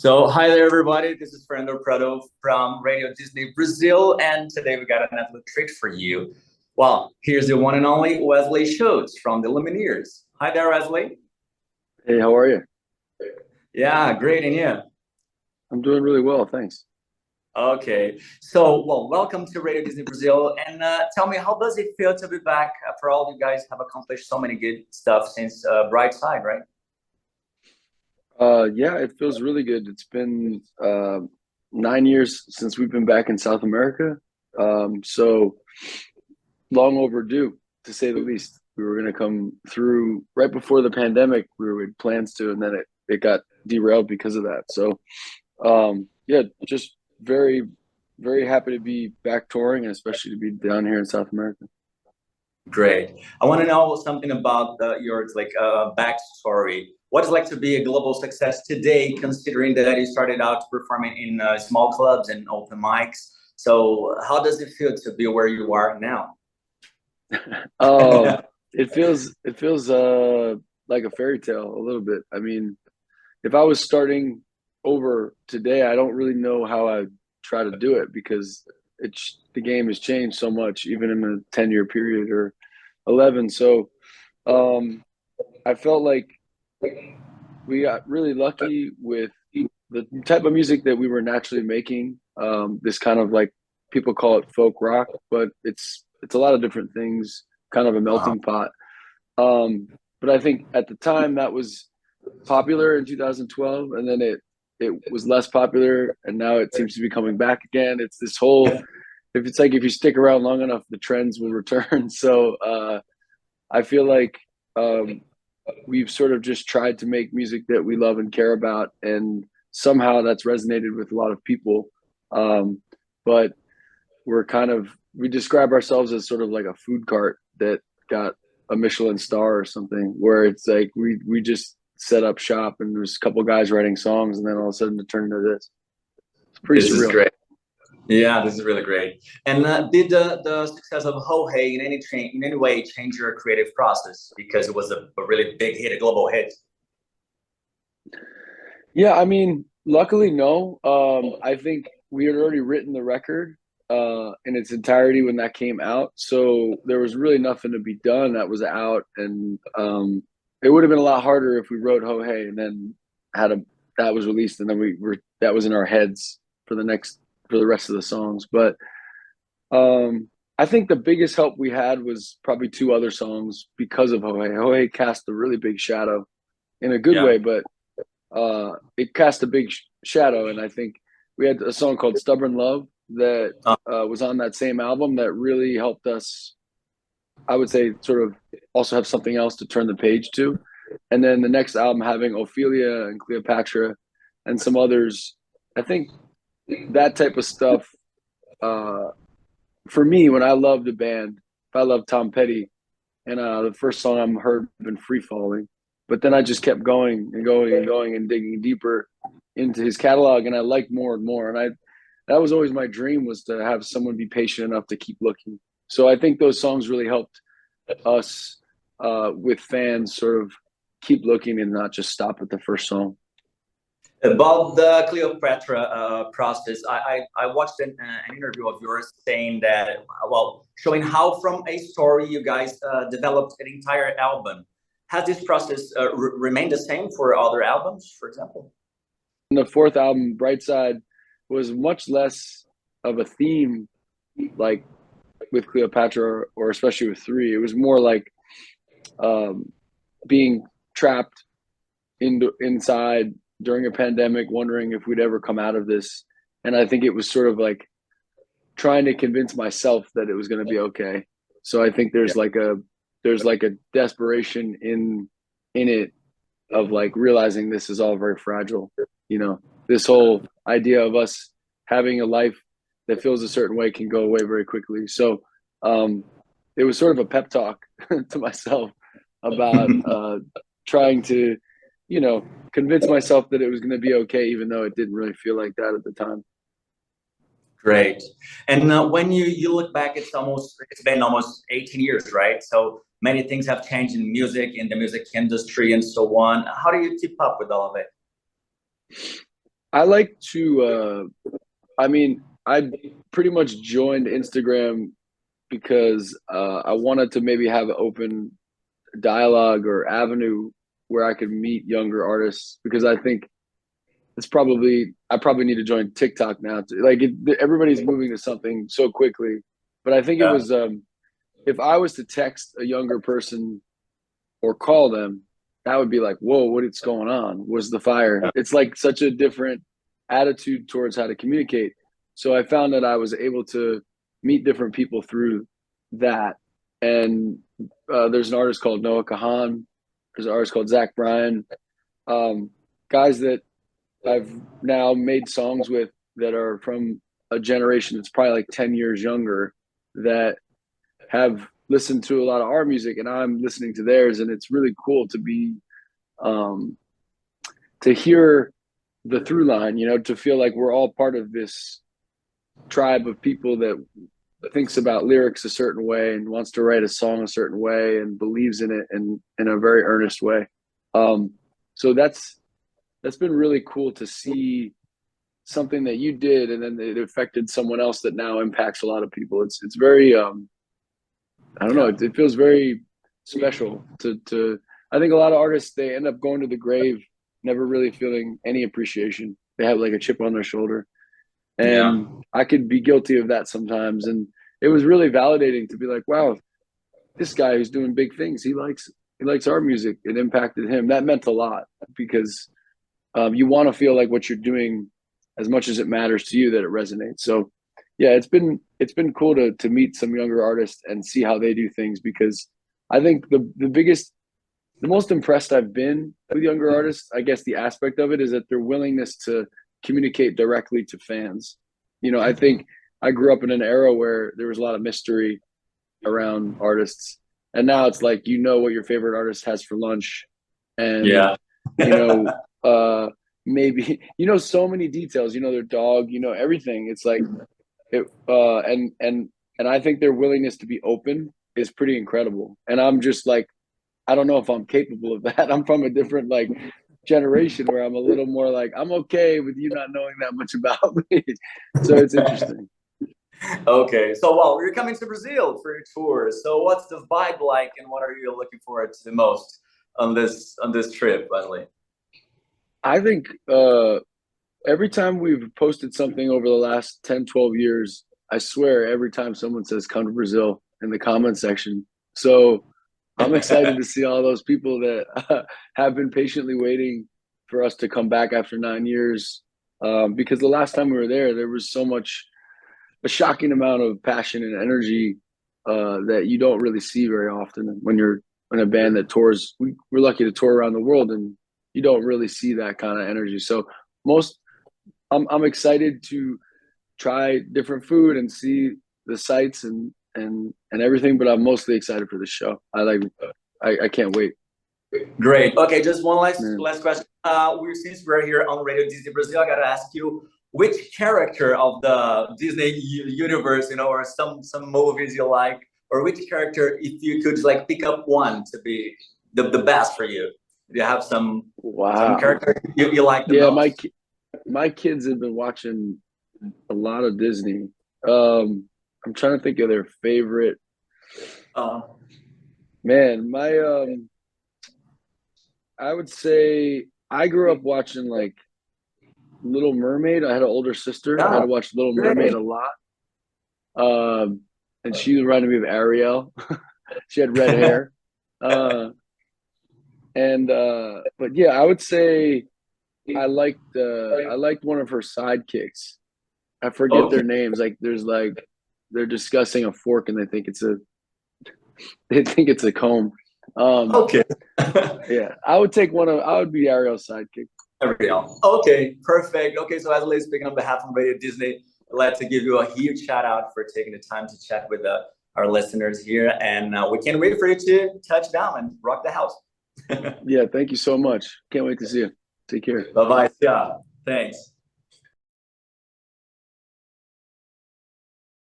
So, hi there, everybody. This is Fernando Prado from Radio Disney Brazil, and today we got another treat for you. Well, here's the one and only Wesley Schultz from the Lumineers. Hi there, Wesley. Hey, how are you? Yeah, great, and you? I'm doing really well, thanks. Okay, so well, welcome to Radio Disney Brazil, and tell me, how does it feel to be back after all you guys have accomplished so many good stuff since Bright Side, right? Yeah, it feels really good. It's been 9 years since we've been back in South America. So long overdue, to say the least. We were going to come through right before the pandemic. We had plans to, and then it got derailed because of that. So yeah, just very, very happy to be back touring, and especially to be down here in South America. Great. I want to know something about your backstory. What it's like to be a global success today, considering that you started out performing in small clubs and open mics. So, how does it feel to be where you are now? Um, it feels like a fairy tale a little bit. I mean, if I was starting over today, I don't really know how I'd try to do it because the game has changed so much, even in a 10-year period or 11. So I felt like we got really lucky with the type of music that we were naturally making. This kind of like people call it folk rock, but it's a lot of different things, kind of a Wow. melting pot. But I think at the time that was popular in 2012, and then it was less popular, and now it seems to be coming back again. It's this whole, if it's like if you stick around long enough, the trends will return. So I feel like we've sort of just tried to make music that we love and care about, and somehow that's resonated with a lot of people. But we describe ourselves as sort of like a food cart that got a Michelin star or something, where it's like we just set up shop and there's a couple guys writing songs, and then all of a sudden it turned into this. It's pretty This is surreal. great. Yeah, this is really great. And did the success of Ho Hey in any way change your creative process because it was a really big hit, a global hit? Yeah, I mean, luckily, no. I think we had already written the record in its entirety when that came out, so there was really nothing to be done. That was out, and it would have been a lot harder if we wrote "Ho Hey" and then had a that was released, and then that was in our heads for the rest of the songs. But I think the biggest help we had was probably two other songs because of "Ho Hey." "Ho Hey" cast a really big shadow in a good Yeah. way, but it cast a big shadow. And I think we had a song called "Stubborn Love" that Uh, was on that same album that really helped us, I would say, sort of also have something else to turn the page to. And then the next album having Ophelia and Cleopatra and some others, I think that type of stuff, uh, for me, when I loved a band, if I loved Tom Petty, and the first song I heard been "Free Falling," but then I just kept going and going and going and digging deeper into his catalog, and I liked more and more. And that was always my dream, was to have someone be patient enough to keep looking. So I think those songs really helped us with fans sort of keep looking and not just stop at the first song. About the Cleopatra process, I watched an interview of yours saying that, well, showing how from a story you guys developed an entire album. Has this process remained the same for other albums, for example? And the fourth album, Brightside, was much less of a theme, like with Cleopatra, or especially with three. It was more like um, being trapped inside during a pandemic, wondering if we'd ever come out of this. And I think it was sort of like trying to convince myself that it was going to be okay. So I think Yeah. there's like a desperation in it, of like realizing this is all very fragile. You know, this whole idea of us having a life that feels a certain way can go away very quickly. So um, it was sort of a pep talk to myself about trying to, convince myself that it was going to be okay, even though it didn't really feel like that at the time. Great. And when you look back, it's been almost 18 years, right? So many things have changed in music, in the music industry, and so on. How do you keep up with all of it? I like to, I mean, I pretty much joined Instagram because I wanted to maybe have an open dialogue or avenue where I could meet younger artists, because I think I probably need to join TikTok now. Everybody's moving to something so quickly, but I think it was, if I was to text a younger person or call them, that would be like, whoa, what is going on? Was the fire? It's like such a different attitude towards how to communicate. So I found that I was able to meet different people through that. And there's an artist called Noah Kahan. There's an artist called Zach Bryan. Guys that I've now made songs with that are from a generation that's probably like 10 years younger, that have listened to a lot of our music, and I'm listening to theirs. And it's really cool to be, to hear the through line, you know, to feel like we're all part of this tribe of people that thinks about lyrics a certain way and wants to write a song a certain way and believes in it in a very earnest way. So that's been really cool to see something that you did, and then it affected someone else that now impacts a lot of people. It's very, I don't know, it feels very special to, I think a lot of artists, they end up going to the grave never really feeling any appreciation. They have like a chip on their shoulder. And I could be guilty of that sometimes. And it was really validating to be like, wow, this guy who's doing big things, he likes our music. It impacted him. That meant a lot, because you want to feel like what you're doing, as much as it matters to you, that it resonates. So yeah, it's been cool to meet some younger artists and see how they do things, because I think the most impressed I've been with younger artists, I guess the aspect of it is that their willingness to communicate directly to fans. You know, I think I grew up in an era where there was a lot of mystery around artists, and now it's like, you know, what your favorite artist has for lunch, and you know, maybe, you know, so many details, you know, their dog, you know, everything. It's like it, and I think their willingness to be open is pretty incredible. And I'm just like, I don't know if I'm capable of that. I'm from a different like generation where I'm a little more like, I'm okay with you not knowing that much about me. So it's interesting. Okay, so well, you're coming to Brazil for your tour. So what's the vibe like, and what are you looking forward to the most on this trip, Wesley? I think every time we've posted something over the last 10, 12 years, I swear every time someone says come to Brazil in the comment section. So I'm excited to see all those people that have been patiently waiting for us to come back after 9 years. Because the last time we were there was a shocking amount of passion and energy that you don't really see very often when you're in a band that tours. We're lucky to tour around the world, and you don't really see that kind of energy. So I'm excited to try different food and see the sights and everything, but I'm mostly excited for the show. I can't wait. Great. Okay, just one last question. Since we're here on Radio Disney Brazil, I gotta ask you, which character of the Disney universe, you know, or some movies you like, or which character, if you could like pick up one to be the best for you? Do you have some character you like the most? Yeah, my kids have been watching a lot of Disney. I'm trying to think of their favorite. Man, I would say I grew up watching like Little Mermaid. I had an older sister. I had to watch Little Mermaid a lot. And she reminded me of Ariel. She had red hair. But yeah, I would say I liked one of her sidekicks. I forget their names. Like they're discussing a fork and they think it's a comb. Yeah, I would be Ariel's sidekick. Ariel. Okay, perfect. Okay, so Wesley, speaking on behalf of Radio Disney, I'd like to give you a huge shout out for taking the time to chat with our listeners here, and we can't wait for you to touch down and rock the house. Yeah, thank you so much. Can't wait to see you. Take care. Bye-bye. Yeah, thanks.